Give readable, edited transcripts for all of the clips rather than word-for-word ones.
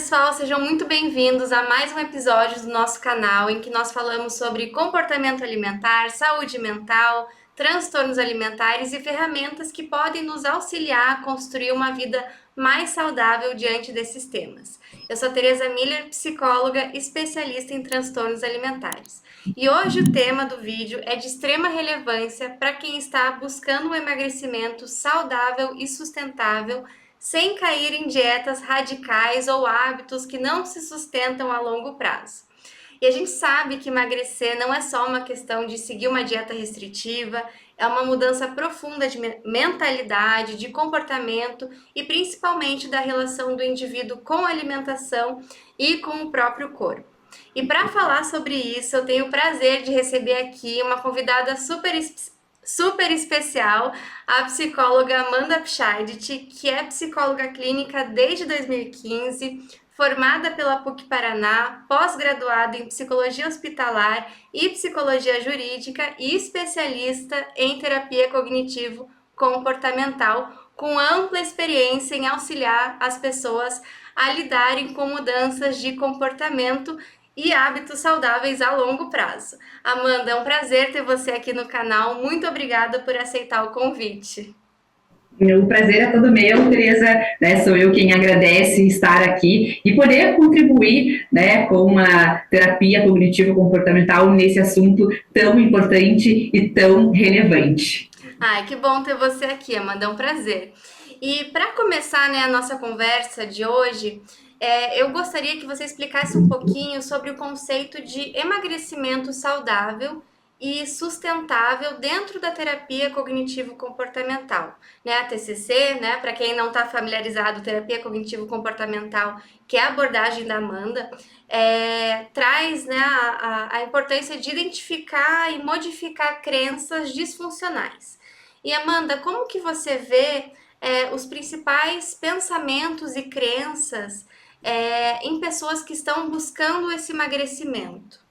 pessoal, sejam muito bem-vindos a mais um episódio do nosso canal em que nós falamos sobre comportamento alimentar, saúde mental, transtornos alimentares e ferramentas que podem nos auxiliar a construir uma vida mais saudável diante desses temas. Eu sou Tereza Miller, psicóloga especialista em transtornos alimentares. E hoje o tema do vídeo é de extrema relevância para quem está buscando um emagrecimento saudável e sustentável sem cair em dietas radicais ou hábitos que não se sustentam a longo prazo. E a gente sabe que emagrecer não é só uma questão de seguir uma dieta restritiva, é uma mudança profunda de mentalidade, de comportamento e principalmente da relação do indivíduo com a alimentação e com o próprio corpo. E para falar sobre isso, eu tenho o prazer de receber aqui uma convidada super especial, a psicóloga Amanda Pscheidt, que é psicóloga clínica desde 2015, formada pela PUC-Paraná, pós-graduada em psicologia hospitalar e psicologia jurídica e especialista em terapia cognitivo-comportamental, com ampla experiência em auxiliar as pessoas a lidarem com mudanças de comportamento e hábitos saudáveis a longo prazo. Amanda, é um prazer ter você aqui no canal. Muito obrigada por aceitar o convite. O prazer é todo meu, Tereza, né? Sou eu quem agradece estar aqui e poder contribuir, né, com uma terapia cognitivo-comportamental nesse assunto tão importante e tão relevante. Ai, que bom ter você aqui, Amanda, é um prazer. E para começar, né, a nossa conversa de hoje, eu gostaria que você explicasse um pouquinho sobre o conceito de emagrecimento saudável e sustentável dentro da terapia cognitivo-comportamental, né? A TCC, né? Para quem não está familiarizado, terapia cognitivo-comportamental, que é a abordagem da Amanda, traz, né, a importância de identificar e modificar crenças disfuncionais. E Amanda, como que você vê os principais pensamentos e crenças em pessoas que estão buscando esse emagrecimento?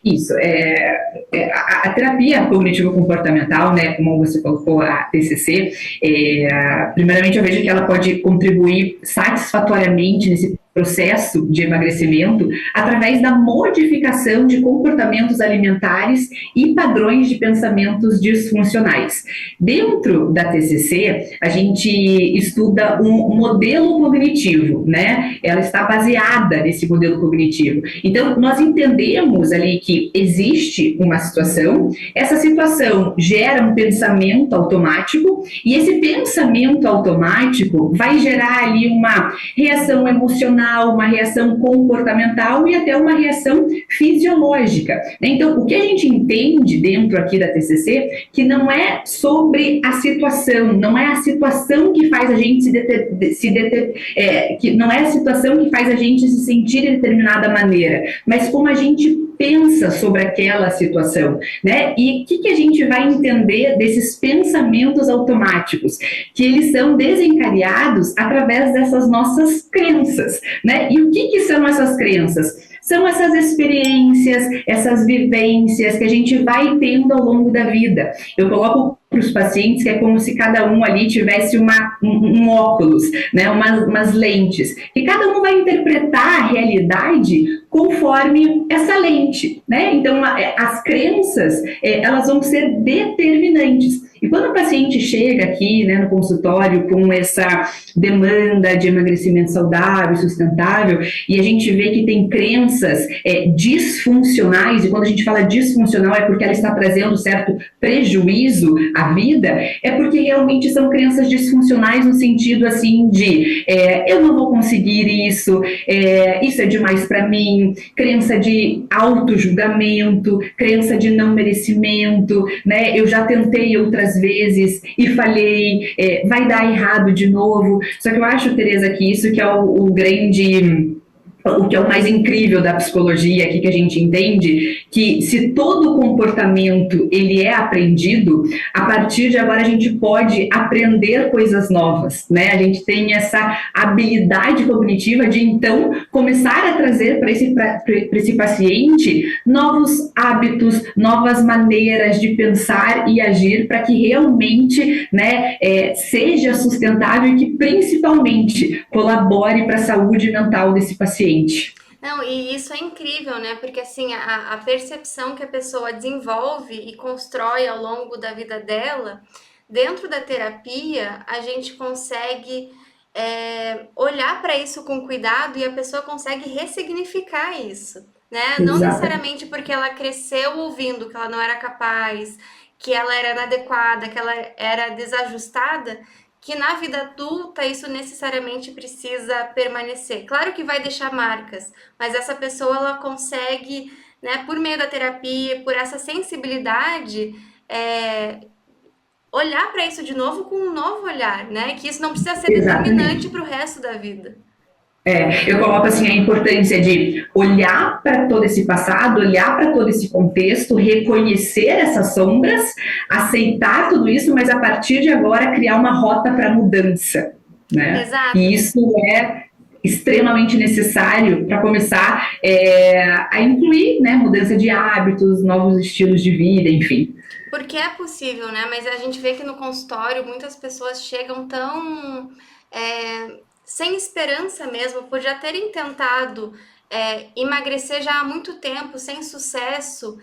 Isso, a terapia cognitivo-comportamental, né, como você colocou, a TCC, primeiramente eu vejo que ela pode contribuir satisfatoriamente nesse processo de emagrecimento através da modificação de comportamentos alimentares e padrões de pensamentos disfuncionais. Dentro da TCC, a gente estuda um modelo cognitivo, né? Ela está baseada nesse modelo cognitivo. Então, nós entendemos ali que existe uma situação, essa situação gera um pensamento automático e esse pensamento automático vai gerar ali uma reação emocional, uma reação comportamental e até uma reação fisiológica. Então, o que a gente entende dentro aqui da TCC, que não é sobre a situação, não é a situação que faz a gente que não é a situação que faz a gente se sentir de determinada maneira, mas como a gente pensa sobre aquela situação, né? E o que a gente vai entender desses pensamentos automáticos? Que eles são desencadeados através dessas nossas crenças, né? E o que são essas crenças? São essas experiências, essas vivências que a gente vai tendo ao longo da vida. Eu coloco para os pacientes que é como se cada um ali tivesse um óculos, né, umas lentes, e cada um vai interpretar a realidade conforme essa lente, né? Então, as crenças, elas vão ser determinantes. E quando o paciente chega aqui, né, no consultório com essa demanda de emagrecimento saudável e sustentável, e a gente vê que tem crenças disfuncionais, e quando a gente fala disfuncional é porque ela está trazendo certo prejuízo à vida, é porque realmente são crenças disfuncionais no sentido assim de eu não vou conseguir isso é demais para mim, crença de auto-julgamento, crença de não merecimento, né? Eu já tentei outras vezes e falhei, vai dar errado de novo. Só que eu acho, Tereza, que isso que é o grande o que é o mais incrível da psicologia aqui, que a gente entende que se todo comportamento ele é aprendido, a partir de agora a gente pode aprender coisas novas, né? A gente tem essa habilidade cognitiva de então começar a trazer para esse paciente novos hábitos, novas maneiras de pensar e agir para que realmente, né, seja sustentável e que principalmente colabore para a saúde mental desse paciente. Não, e isso é incrível, né? Porque assim, a percepção que a pessoa desenvolve e constrói ao longo da vida dela, dentro da terapia, a gente consegue olhar para isso com cuidado e a pessoa consegue ressignificar isso, né? Não necessariamente porque ela cresceu ouvindo que ela não era capaz, que ela era inadequada, que ela era desajustada, que na vida adulta isso necessariamente precisa permanecer. Claro que vai deixar marcas, mas essa pessoa ela consegue, né, por meio da terapia, por essa sensibilidade, olhar para isso de novo com um novo olhar, né? Que isso não precisa ser determinante para o resto da vida. Eu coloco assim a importância de olhar para todo esse passado, olhar para todo esse contexto, reconhecer essas sombras, aceitar tudo isso, mas a partir de agora criar uma rota para mudança, né? Exato. E isso é extremamente necessário para começar a incluir, né, mudança de hábitos, novos estilos de vida, enfim. Porque é possível, né? Mas a gente vê que no consultório muitas pessoas chegam tão sem esperança mesmo, por já terem tentado emagrecer já há muito tempo, sem sucesso,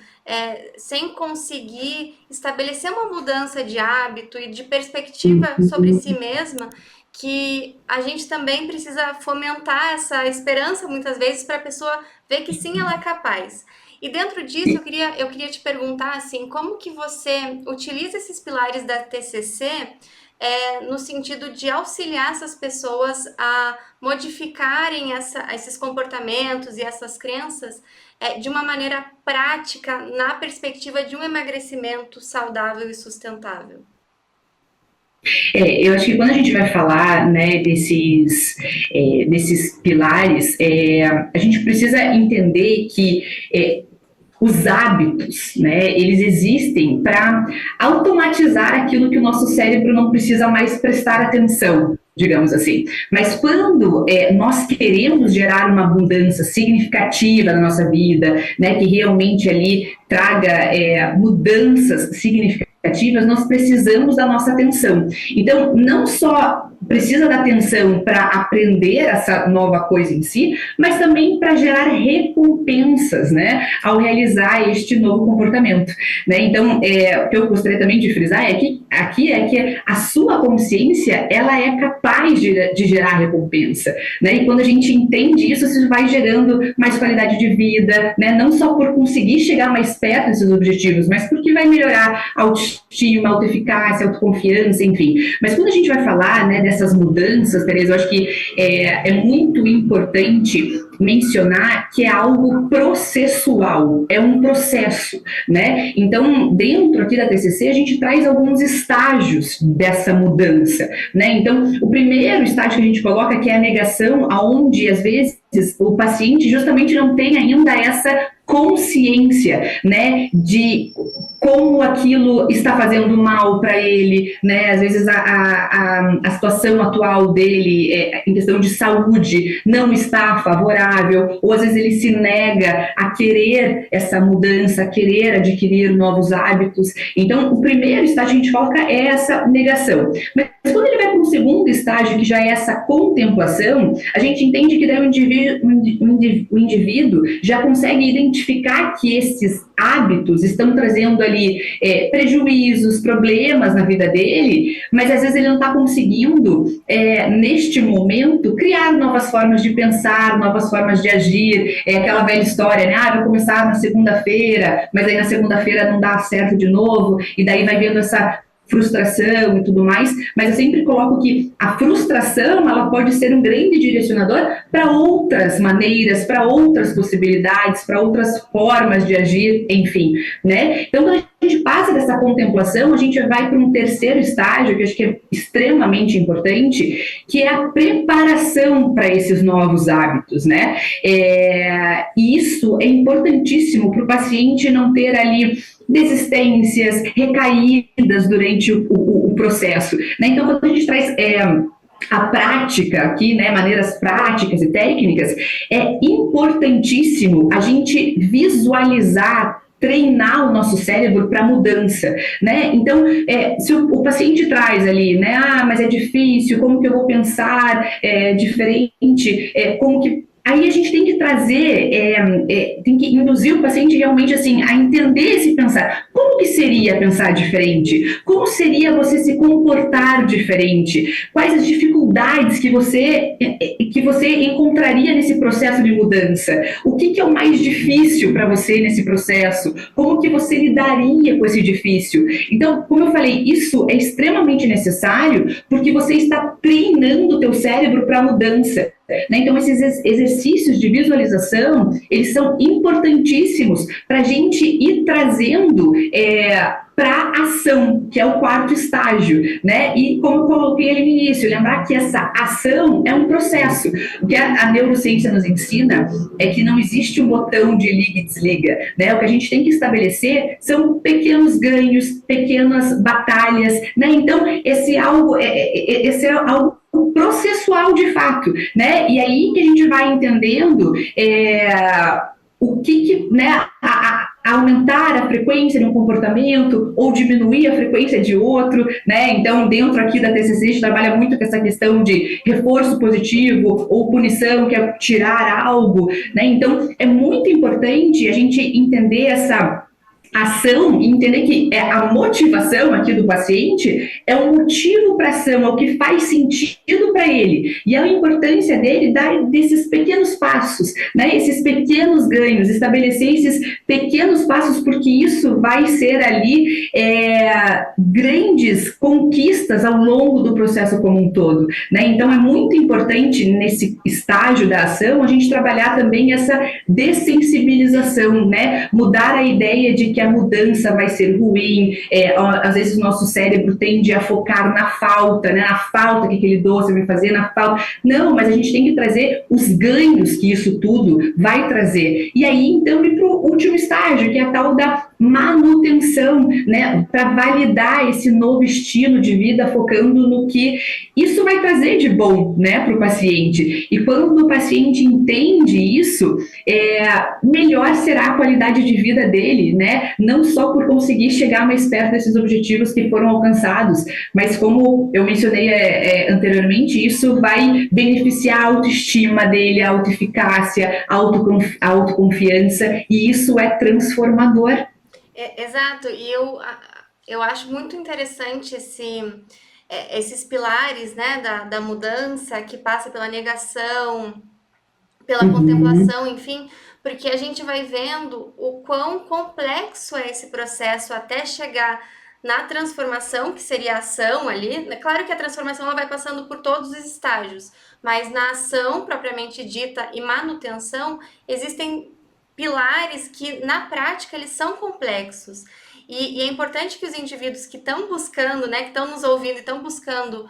sem conseguir estabelecer uma mudança de hábito e de perspectiva sobre si mesma, que a gente também precisa fomentar essa esperança muitas vezes para a pessoa ver que sim, ela é capaz. E dentro disso, eu queria te perguntar assim, como que você utiliza esses pilares da TCC no sentido de auxiliar essas pessoas a modificarem esses comportamentos e essas crenças de uma maneira prática na perspectiva de um emagrecimento saudável e sustentável? Eu acho que quando a gente vai falar, né, desses pilares, a gente precisa entender que os hábitos, né, eles existem para automatizar aquilo que o nosso cérebro não precisa mais prestar atenção, digamos assim. Mas quando nós queremos gerar uma abundância significativa na nossa vida, né, que realmente ali traga mudanças significativas, nós precisamos da nossa atenção. Então, não só precisa da atenção para aprender essa nova coisa em si, mas também para gerar recompensas, né, ao realizar este novo comportamento, né? Então, o que eu gostaria também de frisar é que a sua consciência, ela é capaz de gerar recompensa, né? E quando a gente entende isso, isso vai gerando mais qualidade de vida, né? Não só por conseguir chegar mais perto desses objetivos, mas porque vai melhorar a autoestima, a autoeficácia, a autoconfiança, enfim. Mas quando a gente vai falar, né, dessas mudanças, Tereza, eu acho que é muito importante mencionar que é algo processual, é um processo, né? Então, dentro aqui da TCC, a gente traz alguns estágios dessa mudança, né? Então, o primeiro estágio que a gente coloca que é a negação, aonde às vezes o paciente justamente não tem ainda essa consciência, né, de como aquilo está fazendo mal para ele, né, às vezes a situação atual dele em questão de saúde não está favorável, ou às vezes ele se nega a querer essa mudança, a querer adquirir novos hábitos. Então, o primeiro estágio que a gente coloca é essa negação. Mas quando ele vai para um segundo estágio, que já é essa contemplação, a gente entende que daí o indivíduo já consegue identificar que esses hábitos estão trazendo ali prejuízos, problemas na vida dele, mas às vezes ele não está conseguindo, neste momento, criar novas formas de pensar, novas formas de agir, aquela velha história, né? Vou começar na segunda-feira, mas aí na segunda-feira não dá certo de novo, e daí vai vendo essa frustração e tudo mais, mas eu sempre coloco que a frustração, ela pode ser um grande direcionador para outras maneiras, para outras possibilidades, para outras formas de agir, enfim, né? Então, quando a gente passa dessa contemplação, a gente vai para um terceiro estágio, que eu acho que é extremamente importante, que é a preparação para esses novos hábitos, né? E isso é importantíssimo para o paciente não ter ali desistências, recaídas durante o processo, né? Então, quando a gente traz a prática aqui, né, maneiras práticas e técnicas, é importantíssimo a gente visualizar, treinar o nosso cérebro para mudança, né? Então, se o paciente traz ali, né, mas é difícil, como que eu vou pensar diferente, como que... Aí a gente tem que trazer, tem que induzir o paciente realmente assim, a entender esse pensar. Como que seria pensar diferente? Como seria você se comportar diferente? Quais as dificuldades que você encontraria nesse processo de mudança? O que é o mais difícil para você nesse processo? Como que você lidaria com esse difícil? Então, como eu falei, isso é extremamente necessário porque você está treinando o teu cérebro para a mudança. Né? Então, esses exercícios de visualização, eles são importantíssimos para a gente ir trazendo para ação, que é o quarto estágio, né? E como eu coloquei ali no início, lembrar que essa ação é um processo. O que a neurociência nos ensina é que não existe um botão de liga e desliga, né? O que a gente tem que estabelecer são pequenos ganhos, pequenas batalhas, né? Então, esse é algo processual de fato, né? E aí que a gente vai entendendo o que né, aumentar a frequência de um comportamento ou diminuir a frequência de outro, né? Então, dentro aqui da TCC, a gente trabalha muito com essa questão de reforço positivo ou punição, que é tirar algo, né? Então, é muito importante a gente entender essa ação e entender que a motivação aqui do paciente é um motivo para ação, é o que faz sentido para ele. E a importância dele dar desses pequenos passos, né? Esses pequenos ganhos, estabelecer esses pequenos passos, porque isso vai ser ali grandes conquistas ao longo do processo como um todo, né? Então, é muito importante nesse estágio da ação a gente trabalhar também essa dessensibilização, né? Mudar a ideia de que a mudança vai ser ruim, às vezes o nosso cérebro tende a focar na falta, né? Na falta que aquele doce vai fazer, na falta. Não, mas a gente tem que trazer os ganhos que isso tudo vai trazer. E aí, então, ir para o último estágio, que é a tal da manutenção, né? Para validar esse novo estilo de vida, focando no que isso vai trazer de bom, né, para o paciente. E quando o paciente entende isso, melhor será a qualidade de vida dele, né? Não só por conseguir chegar mais perto desses objetivos que foram alcançados, mas como eu mencionei anteriormente, isso vai beneficiar a autoestima dele, a autoeficácia, a autoconfiança, e isso é transformador. Exato, e eu acho muito interessante esses pilares, né, da mudança, que passa pela negação, pela contemplação, enfim, porque a gente vai vendo o quão complexo é esse processo até chegar na transformação, que seria a ação ali. Claro que a transformação ela vai passando por todos os estágios, mas na ação propriamente dita e manutenção, existem pilares que na prática eles são complexos. E é importante que os indivíduos que estão buscando, né, que estão nos ouvindo e estão buscando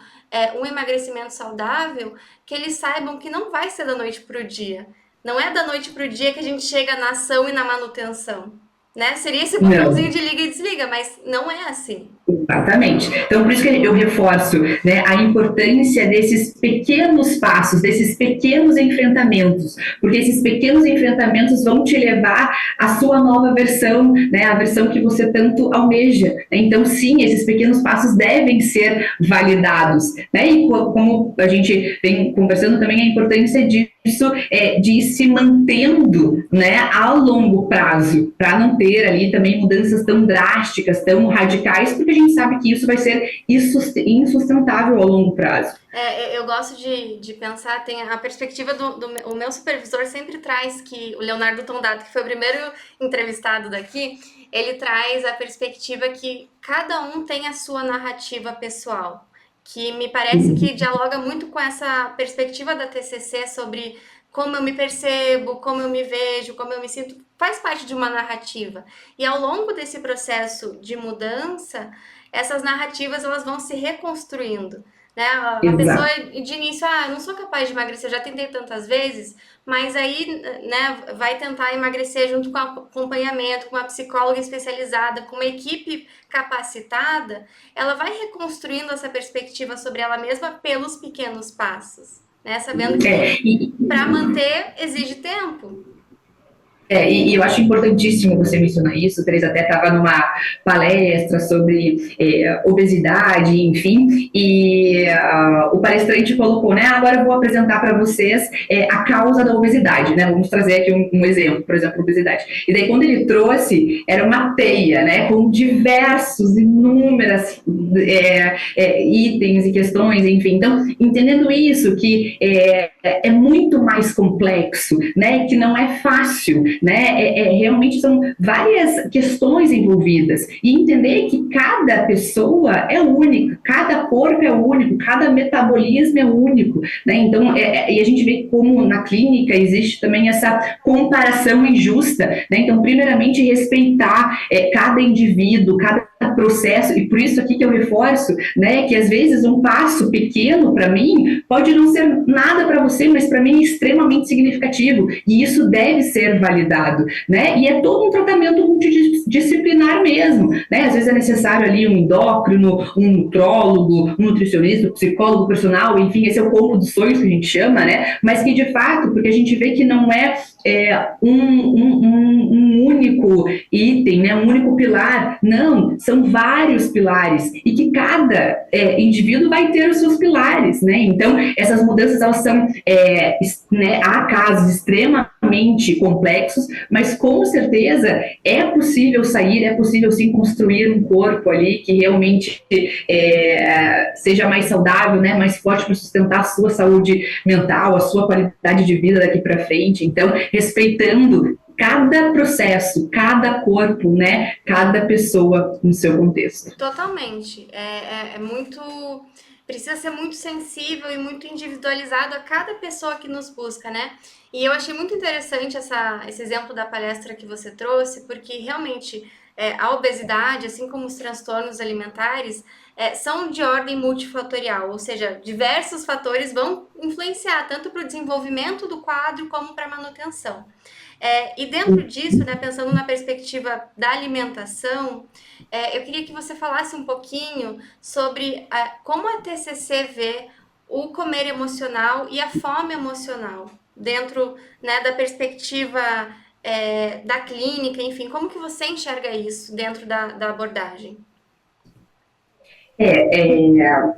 um emagrecimento saudável, que eles saibam que não vai ser da noite para o dia. Não é da noite para o dia que a gente chega na ação e na manutenção, né? Seria esse botãozinho de liga e desliga, mas não é assim. Exatamente. Então, por isso que eu reforço, né, a importância desses pequenos passos, desses pequenos enfrentamentos, porque esses pequenos enfrentamentos vão te levar à sua nova versão, né, a versão que você tanto almeja. Então, sim, esses pequenos passos devem ser validados, né, e como a gente vem conversando também, a importância de de ir se mantendo, né, ao longo prazo, para não ter ali também mudanças tão drásticas, tão radicais, porque a gente sabe que isso vai ser insustentável ao longo prazo. Eu gosto de pensar, tem a perspectiva o meu supervisor sempre traz que o Leonardo Tondato, que foi o primeiro entrevistado daqui, ele traz a perspectiva que cada um tem a sua narrativa pessoal, que me parece que dialoga muito com essa perspectiva da TCC sobre como eu me percebo, como eu me vejo, como eu me sinto, faz parte de uma narrativa. E ao longo desse processo de mudança, essas narrativas elas vão se reconstruindo, né? A pessoa Exato. de início, eu não sou capaz de emagrecer, já tentei tantas vezes, mas aí, né, vai tentar emagrecer junto com acompanhamento, com uma psicóloga especializada, com uma equipe capacitada, ela vai reconstruindo essa perspectiva sobre ela mesma pelos pequenos passos, né? Sabendo que para manter exige tempo. E eu acho importantíssimo você mencionar isso. Teresa até estava numa palestra sobre obesidade, enfim, e o palestrante colocou, né? Agora eu vou apresentar para vocês a causa da obesidade, né? Vamos trazer aqui um exemplo, por exemplo, obesidade. E daí quando ele trouxe, era uma teia, né? Com diversos, inúmeras itens e questões, enfim. Então, entendendo isso, que é muito mais complexo, né? Que não é fácil, né? Realmente são várias questões envolvidas e entender que cada pessoa é única, cada corpo é único, cada metabolismo é único, né? Então, e a gente vê como na clínica existe também essa comparação injusta, né? Então, primeiramente, respeitar cada indivíduo, cada processo, e por isso aqui que eu reforço, né, que às vezes um passo pequeno para mim pode não ser nada para você, mas para mim é extremamente significativo, e isso deve ser validado, né, e é todo um tratamento multidisciplinar mesmo, né, às vezes é necessário ali um endócrino, um nutrólogo, um nutricionista, um psicólogo personal, enfim, esse é o combo dos sonhos que a gente chama, né, mas que de fato, porque a gente vê que não é um único item, né, um único pilar, não, são vários pilares, e que cada indivíduo vai ter os seus pilares, né, então essas mudanças elas são, né, há casos extremamente complexos, mas com certeza é possível sair, é possível sim construir um corpo ali que realmente seja mais saudável, né, mais forte para sustentar a sua saúde mental, a sua qualidade de vida daqui para frente. Então, respeitando cada processo, cada corpo, né, cada pessoa no seu contexto. Totalmente. É muito. Precisa ser muito sensível e muito individualizado a cada pessoa que nos busca, né? E eu achei muito interessante esse exemplo da palestra que você trouxe, porque realmente a obesidade, assim como os transtornos alimentares, são de ordem multifatorial, ou seja, diversos fatores vão influenciar tanto para o desenvolvimento do quadro como para a manutenção. E dentro disso, né, pensando na perspectiva da alimentação, eu queria que você falasse um pouquinho sobre como a TCC vê o comer emocional e a fome emocional dentro, né, da perspectiva da clínica, enfim, como que você enxerga isso dentro da abordagem?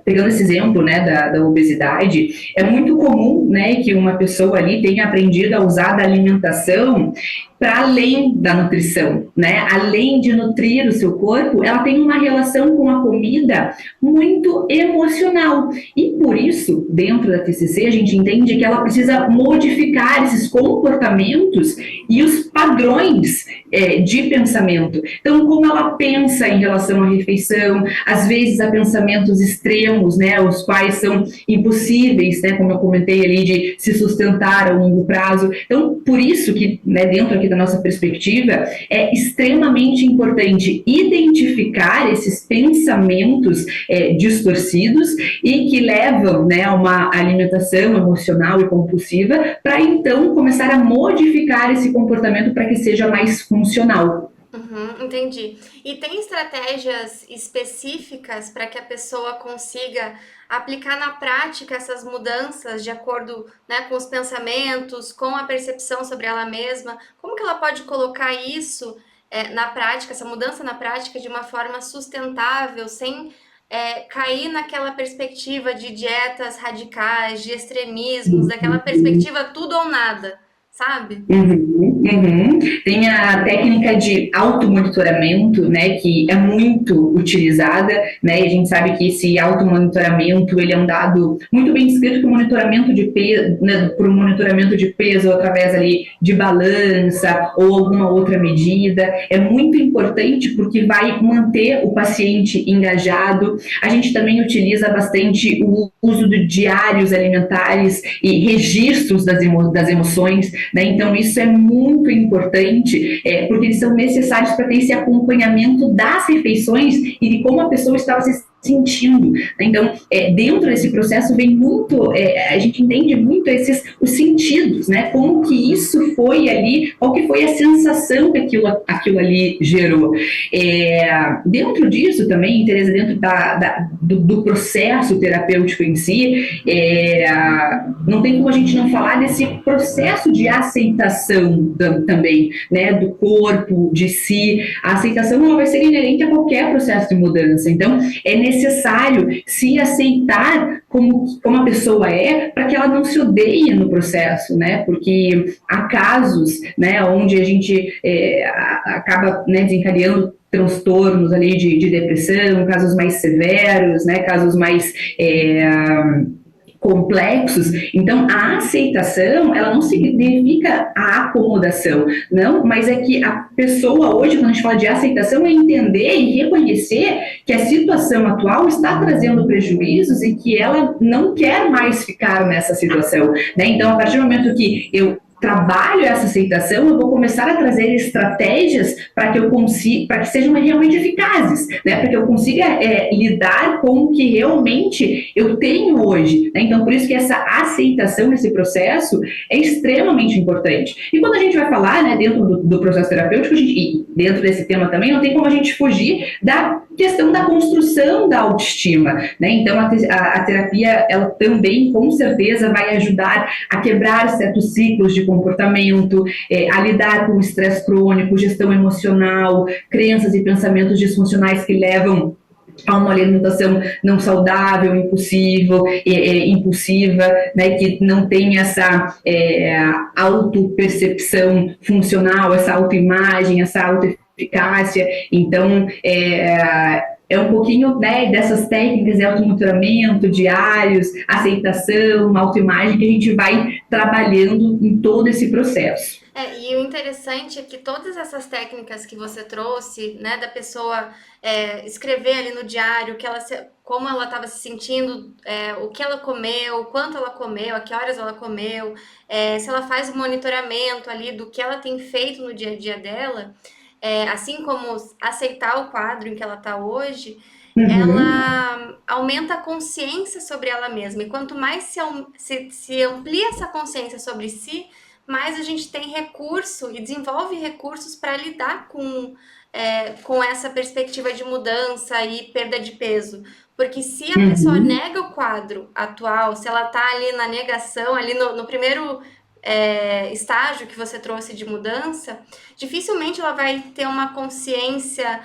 Pegando esse exemplo, né, da obesidade, é muito comum, né, que uma pessoa ali tenha aprendido a usar da alimentação para além da nutrição, né? Além de nutrir o seu corpo, ela tem uma relação com a comida muito emocional. E por isso, dentro da TCC, a gente entende que ela precisa modificar esses comportamentos e os padrões de pensamento. Então, como ela pensa em relação à refeição, às vezes há pensamentos extremos, né, os quais são impossíveis, né, como eu comentei ali, de se sustentar a longo prazo. Então, por isso que, né, dentro aqui da nossa perspectiva, é extremamente importante identificar esses pensamentos distorcidos e que levam, né, a uma alimentação emocional e compulsiva, para então começar a modificar esse comportamento para que seja mais funcional. Entendi. E tem estratégias específicas para que a pessoa consiga aplicar na prática essas mudanças de acordo, né, com os pensamentos, com a percepção sobre ela mesma? Como que ela pode colocar isso na prática, essa mudança na prática de uma forma sustentável, sem cair naquela perspectiva de dietas radicais, de extremismos, daquela perspectiva tudo ou nada, sabe? Uhum, uhum. Tem a técnica de automonitoramento, né, que é muito utilizada, né, e a gente sabe que esse automonitoramento, ele é um dado muito bem descrito por monitoramento de peso, né, por um monitoramento de peso através ali de balança ou alguma outra medida. É muito importante porque vai manter o paciente engajado. A gente também utiliza bastante o uso de diários alimentares e registros das emoções, né? Então, isso é muito importante, porque eles são necessários para ter esse acompanhamento das refeições e de como a pessoa estava se sentindo. Então, dentro desse processo vem muito, a gente entende muito os sentidos, né? Como que isso foi ali, qual que foi a sensação que aquilo ali gerou. Dentro disso também, Tereza, dentro do processo terapêutico em si, não tem como a gente não falar desse processo de aceitação também, né? Do corpo, de si. A aceitação ela vai ser inerente a qualquer processo de mudança. Então, é necessário se aceitar como a pessoa é, para que ela não se odeie no processo, né? Porque há casos, né, onde a gente acaba, né, desencadeando transtornos ali de depressão, casos mais severos, né, casos mais complexos. Então, a aceitação, ela não significa a acomodação, não, mas é que a pessoa hoje, quando a gente fala de aceitação, é entender e reconhecer que a situação atual está trazendo prejuízos e que ela não quer mais ficar nessa situação, né? Então, a partir do momento que eu trabalho essa aceitação, eu vou começar a trazer estratégias para que eu consiga, para que sejam realmente eficazes, né? Para que eu consiga lidar com o que realmente eu tenho hoje, né? Então, por isso que essa aceitação nesse processo é extremamente importante. E quando a gente vai falar, né, dentro do processo terapêutico, e dentro desse tema também, não tem como a gente fugir da questão da construção da autoestima, né? Então, a terapia, ela também, com certeza, vai ajudar a quebrar certos ciclos de comportamento, a lidar com o estresse crônico, gestão emocional, crenças e pensamentos disfuncionais que levam a uma alimentação não saudável, impulsiva, né, que não tem essa autopercepção funcional, essa autoimagem, essa autoeficácia. Então, um pouquinho, né, dessas técnicas de automonitoramento, diários, aceitação, autoimagem, que a gente vai trabalhando em todo esse processo. E o interessante é que todas essas técnicas que você trouxe, né, da pessoa escrever ali no diário como ela estava se sentindo, o que ela comeu, quanto ela comeu, a que horas ela comeu, se ela faz o monitoramento ali do que ela tem feito no dia a dia dela, assim como aceitar o quadro em que ela está hoje, ela aumenta a consciência sobre ela mesma. E quanto mais se amplia essa consciência sobre si, mais a gente tem recurso e desenvolve recursos para lidar com essa perspectiva de mudança e perda de peso. Porque se a pessoa nega o quadro atual, se ela está ali na negação, ali no primeiro estágio que você trouxe de mudança, dificilmente ela vai ter uma consciência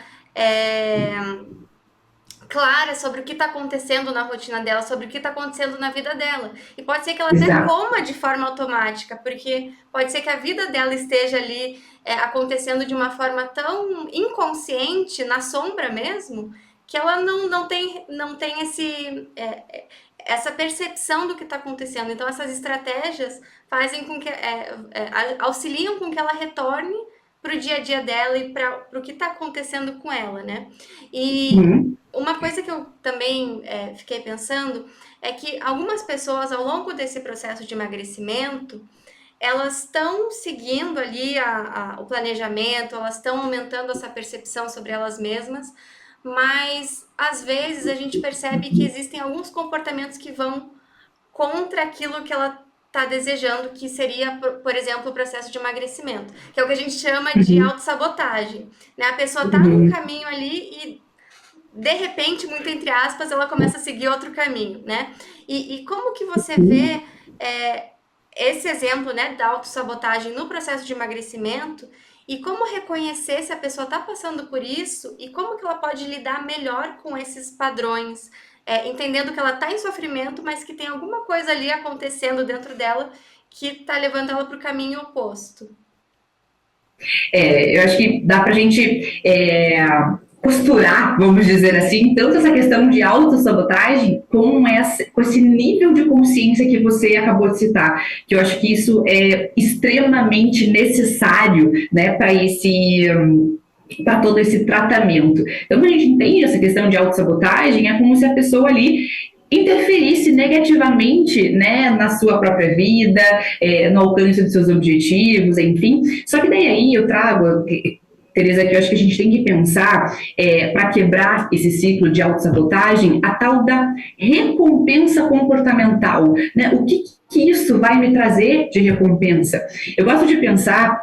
clara sobre o que está acontecendo na rotina dela, sobre o que está acontecendo na vida dela. E pode ser que ela até coma de forma automática, porque pode ser que a vida dela esteja ali acontecendo de uma forma tão inconsciente, na sombra mesmo, que ela não tem essa percepção do que está acontecendo. Então, essas estratégias fazem com que auxiliam com que ela retorne para o dia a dia dela e para o que está acontecendo com ela, né? E uma coisa que eu também fiquei pensando é que algumas pessoas, ao longo desse processo de emagrecimento, elas estão seguindo ali o planejamento, elas estão aumentando essa percepção sobre elas mesmas, mas às vezes a gente percebe que existem alguns comportamentos que vão contra aquilo que ela está desejando, que seria, por exemplo, o processo de emagrecimento, que é o que a gente chama de autossabotagem, né? A pessoa está num caminho ali e, de repente, muito entre aspas, ela começa a seguir outro caminho, né? E como que você vê esse exemplo, né, da autossabotagem no processo de emagrecimento E como reconhecer se a pessoa está passando por isso e como que ela pode lidar melhor com esses padrões, entendendo que ela está em sofrimento, mas que tem alguma coisa ali acontecendo dentro dela que está levando ela para o caminho oposto. Eu acho que dá para a gente costurar, vamos dizer assim, tanto essa questão de autossabotagem com esse nível de consciência que você acabou de citar, que eu acho que isso é extremamente necessário, né, para todo esse tratamento. Então, quando a gente entende essa questão de autossabotagem, é como se a pessoa ali interferisse negativamente, né, na sua própria vida, no alcance dos seus objetivos, enfim. Só que daí aí eu trago, Tereza, que eu acho que a gente tem que pensar, para quebrar esse ciclo de autossabotagem, a tal da recompensa comportamental, né? O que isso vai me trazer de recompensa? Eu gosto de pensar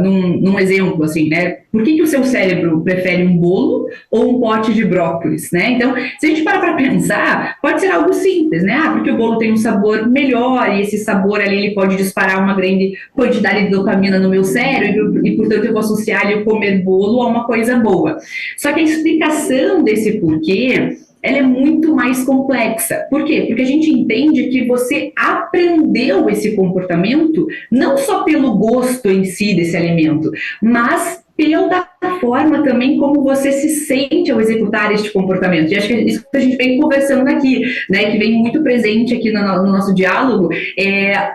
num exemplo, assim, né? Por que o seu cérebro prefere um bolo ou um pote de brócolis, né? Então, se a gente parar para pensar, pode ser algo simples, né? Porque o bolo tem um sabor melhor e esse sabor ali ele pode disparar uma grande quantidade de dopamina no meu cérebro e, portanto, eu vou associar o comer bolo a uma coisa boa. Só que a explicação desse porquê ela é muito mais complexa. Por quê? Porque a gente entende que você aprendeu esse comportamento não só pelo gosto em si desse alimento, mas pela forma também como você se sente ao executar este comportamento. E acho que é isso que a gente vem conversando aqui, né, que vem muito presente aqui no nosso diálogo,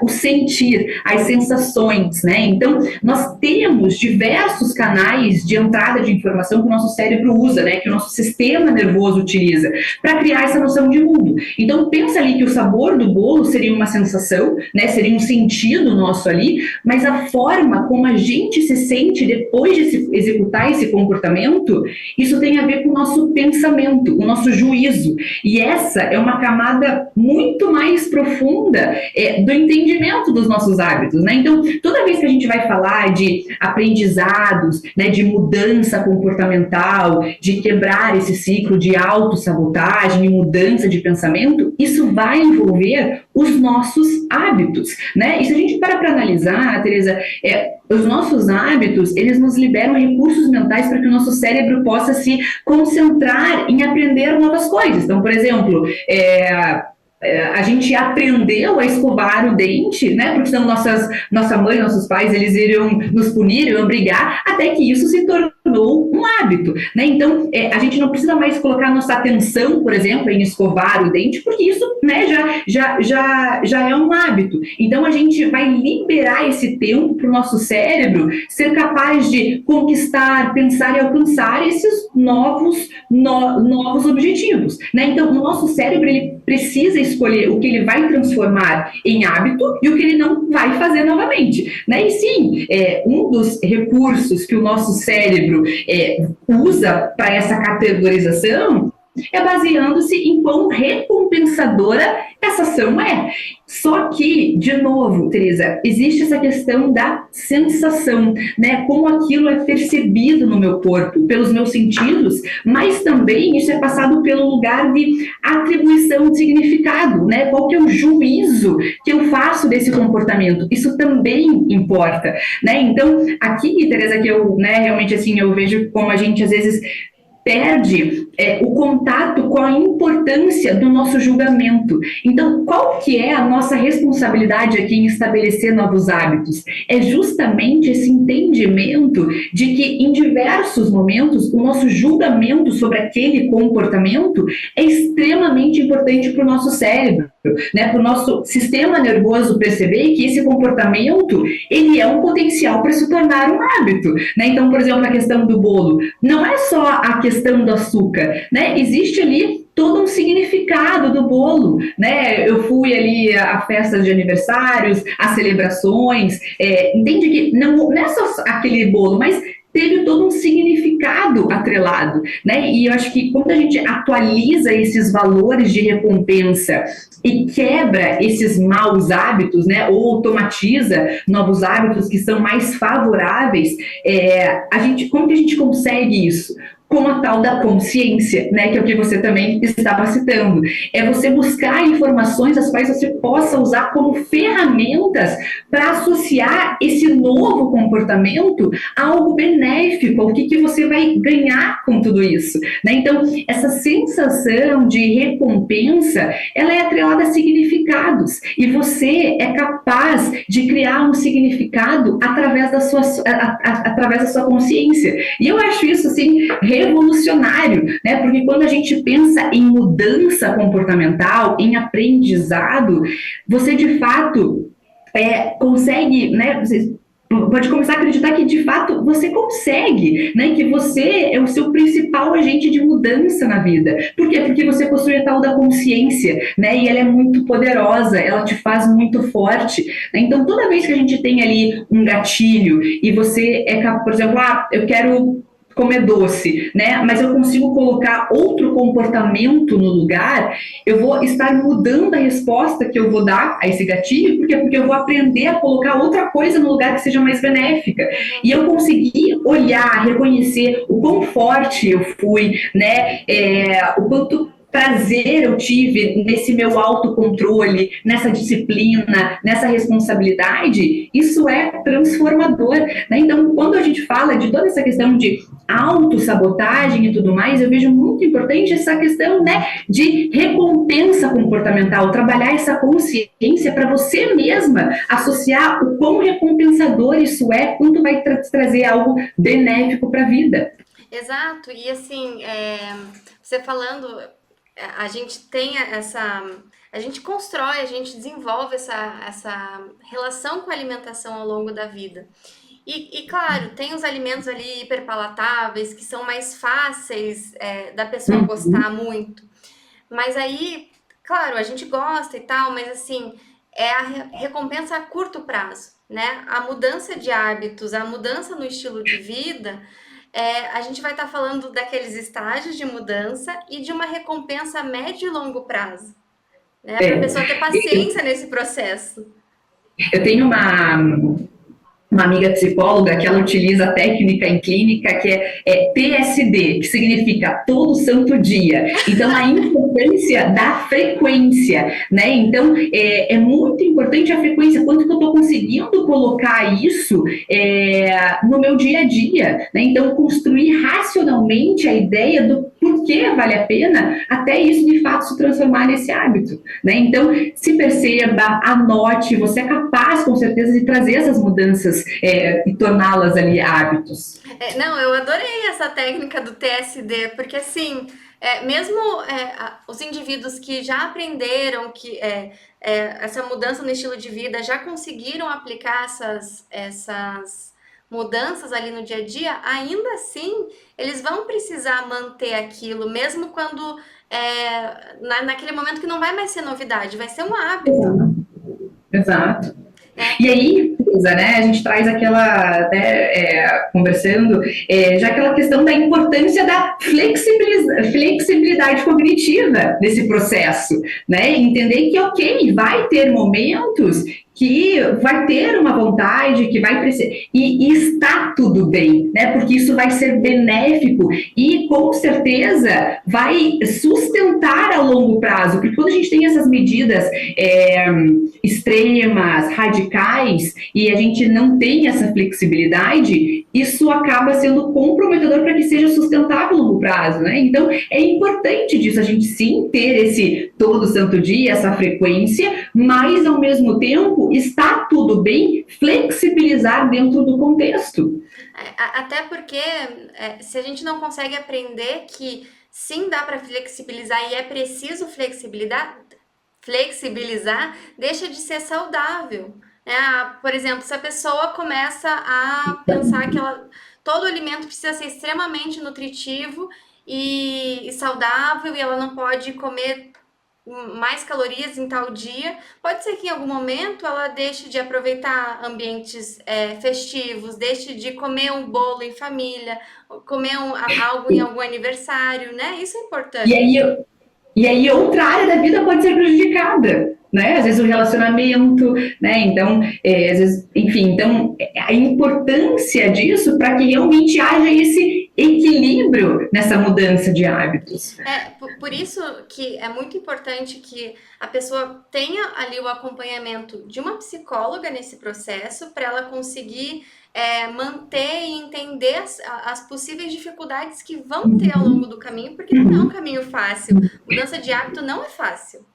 o sentir, as sensações, né? Então, nós temos diversos canais de entrada de informação que o nosso cérebro usa, né, que o nosso sistema nervoso utiliza para criar essa noção de mundo. Então, pensa ali que o sabor do bolo seria uma sensação, né, seria um sentido nosso ali, mas a forma como a gente se sente depois de executar esse comportamento, isso tem a ver com o nosso pensamento, o nosso juízo. E essa é uma camada muito mais profunda do entendimento dos nossos hábitos, né? Então, toda vez que a gente vai falar de aprendizados, né, de mudança comportamental, de quebrar esse ciclo de autossabotagem e mudança de pensamento, isso vai envolver os nossos hábitos, né? E se a gente para analisar, Tereza, os nossos hábitos, eles nos liberam recursos mentais para que o nosso cérebro possa se concentrar em aprender novas coisas. Então, por exemplo, a gente aprendeu a escovar o dente, né? Porque senão nossa mãe, nossos pais, eles iriam nos punir, iriam brigar, até que isso se tornou um hábito, né? Então, a gente não precisa mais colocar nossa atenção, por exemplo, em escovar o dente, porque isso, né, já é um hábito. Então, a gente vai liberar esse tempo para o nosso cérebro ser capaz de conquistar, pensar e alcançar esses novos objetivos, né? Então, o nosso cérebro, ele precisa escolher o que ele vai transformar em hábito e o que ele não vai fazer novamente, né? E sim, um dos recursos que o nosso cérebro usa para essa categorização baseando-se em quão recompensadora essa ação é. Só que, de novo, Tereza, existe essa questão da sensação, né? Como aquilo é percebido no meu corpo, pelos meus sentidos, mas também isso é passado pelo lugar de atribuição de significado, né? Qual que é o juízo que eu faço desse comportamento? Isso também importa, né? Então, aqui, Tereza, que eu, né, realmente, assim, eu vejo como a gente, às vezes, perde o contato com a importância do nosso julgamento. Então, qual que é a nossa responsabilidade aqui em estabelecer novos hábitos? É justamente esse entendimento de que, em diversos momentos, o nosso julgamento sobre aquele comportamento é extremamente importante para o nosso cérebro, né? Para o nosso sistema nervoso perceber que esse comportamento ele é um potencial para se tornar um hábito, né? Então, por exemplo, a questão do bolo, não é só a questão do açúcar, né? Existe ali todo um significado do bolo, né? Eu fui ali a festas de aniversários, a celebrações, entende que não é só aquele bolo, mas teve todo um significado atrelado, né? E eu acho que quando a gente atualiza esses valores de recompensa e quebra esses maus hábitos, né? Ou automatiza novos hábitos que são mais favoráveis, como que a gente consegue isso? com a tal da consciência, né, que é o que você também estava citando. É você buscar informações as quais você possa usar como ferramentas para associar esse novo comportamento a algo benéfico, o que você vai ganhar com tudo isso, né? Então, essa sensação de recompensa, ela é atrelada a significados, e você é capaz de criar um significado através da sua consciência. E eu acho isso, assim, revolucionário, né? Porque quando a gente pensa em mudança comportamental, em aprendizado, você de fato consegue, né? Você pode começar a acreditar que de fato você consegue, né? Que você é o seu principal agente de mudança na vida. Por quê? Porque você possui a tal da consciência, né? E ela é muito poderosa, ela te faz muito forte, né? Então, toda vez que a gente tem ali um gatilho e você por exemplo, eu quero comer doce, né? Mas eu consigo colocar outro comportamento no lugar, eu vou estar mudando a resposta que eu vou dar a esse gatilho, porque eu vou aprender a colocar outra coisa no lugar que seja mais benéfica. E eu consegui olhar, reconhecer o quão forte eu fui, né? O quanto prazer eu tive nesse meu autocontrole, nessa disciplina, nessa responsabilidade, isso é transformador, né? Então, quando a gente fala de toda essa questão de autossabotagem e tudo mais, eu vejo muito importante essa questão, né, de recompensa comportamental, trabalhar essa consciência para você mesma associar o quão recompensador isso é, quanto vai trazer algo benéfico para a vida. Exato, e assim, você falando, a gente tem a gente constrói, a gente desenvolve essa relação com a alimentação ao longo da vida. E claro, tem os alimentos ali hiperpalatáveis que são mais fáceis da pessoa gostar muito. Mas aí, claro, a gente gosta e tal, mas assim, é a recompensa a curto prazo, né? A mudança de hábitos, a mudança no estilo de vida, a gente vai estar falando daqueles estágios de mudança e de uma recompensa a médio e longo prazo, né? Para a pessoa ter paciência nesse processo. Eu tenho uma amiga psicóloga que ela utiliza a técnica em clínica que é TSD, que significa todo santo dia. Então, a importância da frequência, né? Então, é muito importante a frequência, quanto que eu estou conseguindo colocar isso no meu dia a dia, né? Então, construir racionalmente a ideia do porquê vale a pena até isso, de fato, se transformar nesse hábito, né? Então, se perceba, anote, você é capaz, com certeza, de trazer essas mudanças e torná-las ali hábitos. Não, eu adorei essa técnica do TSD, porque assim, mesmo os indivíduos que já aprenderam que essa mudança no estilo de vida, já conseguiram aplicar essas mudanças ali no dia a dia, ainda assim, eles vão precisar manter aquilo, mesmo quando naquele momento que não vai mais ser novidade, vai ser um hábito. Exato. E aí, né, a gente traz aquela, né, conversando, já aquela questão da importância da flexibilidade cognitiva nesse processo, né? Entender que, ok, vai ter momentos que vai ter uma vontade, que vai precisar, e está tudo bem, né? Porque isso vai ser benéfico e com certeza vai sustentar a longo prazo, porque quando a gente tem essas medidas extremas, radicais, e a gente não tem essa flexibilidade, isso acaba sendo comprometedor para que seja sustentável a longo prazo, né? Então, é importante disso, a gente sim ter esse todo santo dia, essa frequência, mas ao mesmo tempo está tudo bem flexibilizar dentro do contexto. Até porque se a gente não consegue aprender que sim dá para flexibilizar e é preciso flexibilizar, deixa de ser saudável. Por exemplo, se a pessoa começa a pensar que todo alimento precisa ser extremamente nutritivo e saudável e ela não pode comer mais calorias em tal dia, pode ser que em algum momento ela deixe de aproveitar ambientes festivos, deixe de comer um bolo em família, comer algo em algum aniversário, né? Isso é importante. E aí outra área da vida pode ser prejudicada, né? Às vezes o relacionamento, né? Então, às vezes, enfim, então a importância disso para que realmente haja esse equilíbrio nessa mudança de hábitos. Por isso que é muito importante que a pessoa tenha ali o acompanhamento de uma psicóloga nesse processo, para ela conseguir manter e entender as possíveis dificuldades que vão ter ao longo do caminho, porque não é um caminho fácil. Mudança de hábito não é fácil.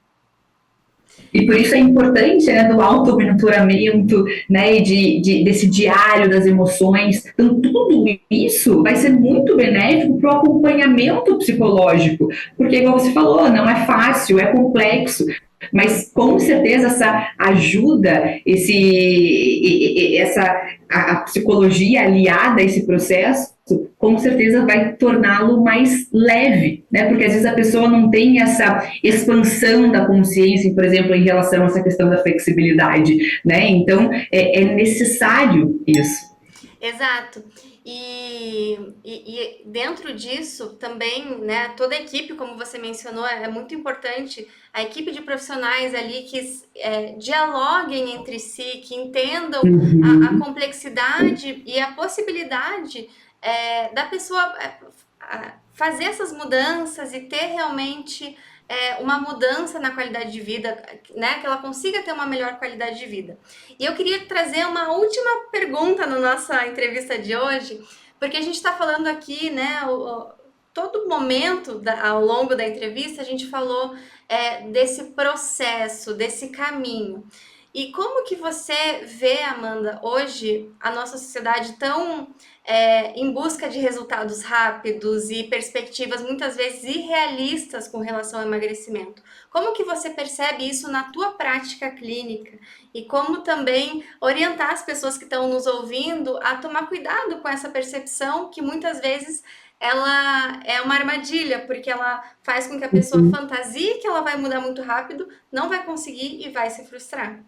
E por isso é importante, né, do auto-monitoramento, né, e desse diário das emoções. Então, tudo isso vai ser muito benéfico para o acompanhamento psicológico, porque, igual você falou, não é fácil, é complexo, mas com certeza essa ajuda, a psicologia aliada a esse processo, com certeza vai torná-lo mais leve, né? Porque às vezes a pessoa não tem essa expansão da consciência, por exemplo, em relação a essa questão da flexibilidade, né? Então é necessário isso. Exato. E dentro disso também, né, toda a equipe, como você mencionou, é muito importante a equipe de profissionais ali que dialoguem entre si, que entendam a complexidade e a possibilidade da pessoa fazer essas mudanças e ter realmente uma mudança na qualidade de vida, né? Que ela consiga ter uma melhor qualidade de vida. E eu queria trazer uma última pergunta na nossa entrevista de hoje, porque a gente está falando aqui, né? Todo momento ao longo da entrevista a gente falou desse processo, desse caminho. E como que você vê, Amanda, hoje a nossa sociedade tão em busca de resultados rápidos e perspectivas muitas vezes irrealistas com relação ao emagrecimento? Como que você percebe isso na tua prática clínica? E como também orientar as pessoas que estão nos ouvindo a tomar cuidado com essa percepção que muitas vezes ela é uma armadilha, porque ela faz com que a pessoa fantasie que ela vai mudar muito rápido, não vai conseguir e vai se frustrar.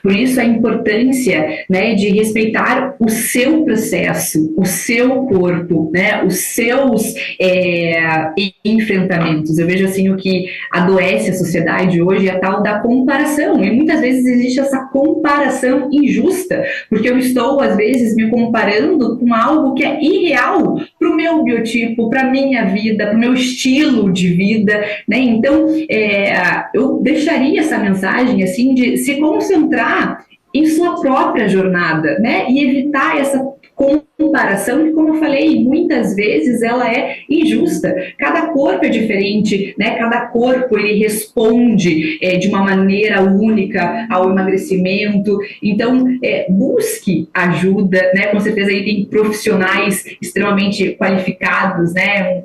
Por isso a importância, né, de respeitar o seu processo, o seu corpo, né, os seus enfrentamentos. Eu vejo assim o que adoece a sociedade hoje é a tal da comparação, e muitas vezes existe essa comparação injusta, porque eu estou às vezes me comparando com algo que é irreal para o meu biotipo, para a minha vida, para o meu estilo de vida, né? Então eu deixaria essa mensagem assim de se concentrar em sua própria jornada, né? E evitar essa comparação que, como eu falei, muitas vezes ela é injusta. Cada corpo é diferente, né? Cada corpo ele responde de uma maneira única ao emagrecimento. Então, busque ajuda, né? Com certeza aí tem profissionais extremamente qualificados, né?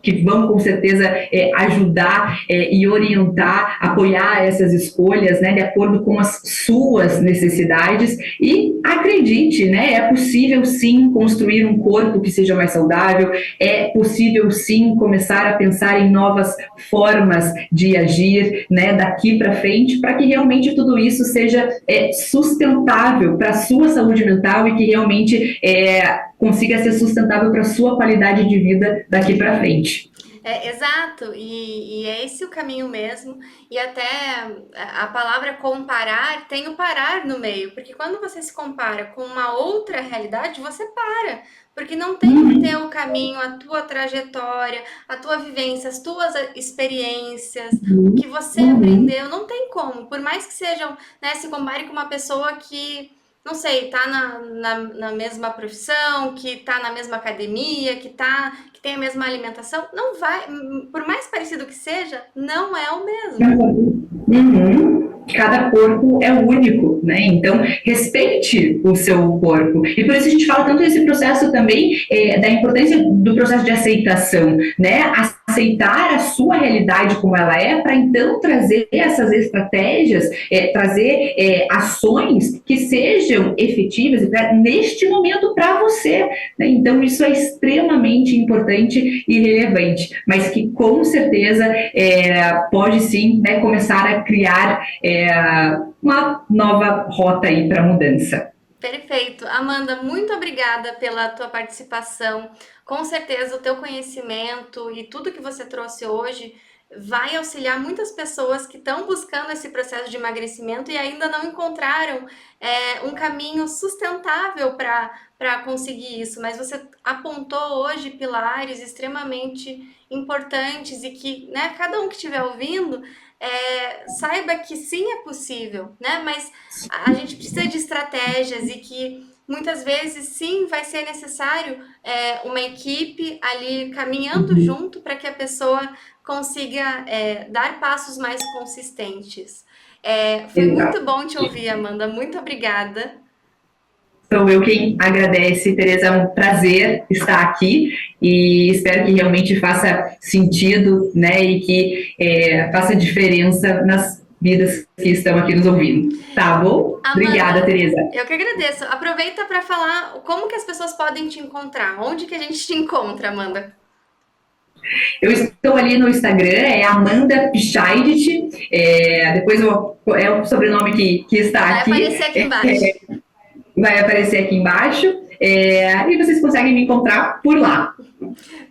Que vão com certeza ajudar e orientar, apoiar essas escolhas, né, de acordo com as suas necessidades. E acredite, né, é possível sim construir um corpo que seja mais saudável, é possível sim começar a pensar em novas formas de agir, né, daqui para frente, para que realmente tudo isso seja sustentável para a sua saúde mental e que realmente consiga ser sustentável para a sua qualidade de vida daqui para frente. Exato, e é esse o caminho mesmo, e até a palavra comparar tem o parar no meio, porque quando você se compara com uma outra realidade, você para, porque não tem o teu caminho, a tua trajetória, a tua vivência, as tuas experiências, o que você aprendeu, não tem como, por mais que sejam, né, se compare com uma pessoa que não sei, tá na mesma profissão, que tá na mesma academia, que tem a mesma alimentação, não vai, por mais parecido que seja, não é o mesmo. Cada corpo é único, né? Então, respeite o seu corpo. E por isso a gente fala tanto desse processo também, da importância do processo de aceitação, né? Aceitar a sua realidade como ela é, para então trazer essas estratégias, trazer ações que sejam efetivas neste momento para você, né? Então, isso é extremamente importante e relevante, mas que com certeza pode sim, né, começar a criar uma nova rota aí para mudança. Perfeito. Amanda, muito obrigada pela tua participação. Com certeza o teu conhecimento e tudo que você trouxe hoje vai auxiliar muitas pessoas que estão buscando esse processo de emagrecimento e ainda não encontraram um caminho sustentável para conseguir isso. Mas você apontou hoje pilares extremamente importantes e que, né, cada um que estiver ouvindo saiba que sim, é possível, né? Mas a gente precisa de estratégias e que muitas vezes sim vai ser necessário uma equipe ali caminhando Uhum. junto para que a pessoa consiga dar passos mais consistentes. Foi muito Exato. bom te ouvir, Amanda. Muito obrigada. Sou eu quem agradece, Tereza. É um prazer estar aqui e espero que realmente faça sentido, né, e que faça diferença nas vidas que estão aqui nos ouvindo. Tá bom? Obrigada, Amanda, Tereza. eu que agradeço. Aproveita para falar como que as pessoas podem te encontrar. Onde que a gente te encontra, Amanda? Eu estou ali no Instagram, é Amanda Pichaidt, depois é o sobrenome que está Vai aqui, aparecer aqui embaixo. vai aparecer aqui embaixo, e vocês conseguem me encontrar por lá.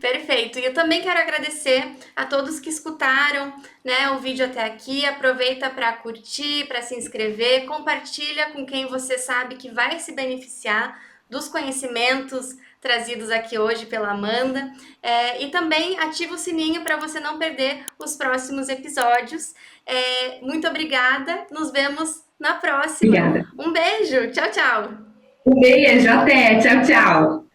Perfeito. E eu também quero agradecer a todos que escutaram, né, o vídeo até aqui. Aproveita para curtir, para se inscrever, compartilha com quem você sabe que vai se beneficiar dos conhecimentos trazidos aqui hoje pela Amanda. E também ativa o sininho para você não perder os próximos episódios. Muito obrigada. Nos vemos na próxima. Obrigada. Um beijo. Tchau, tchau. Um beijo, até, tchau, tchau.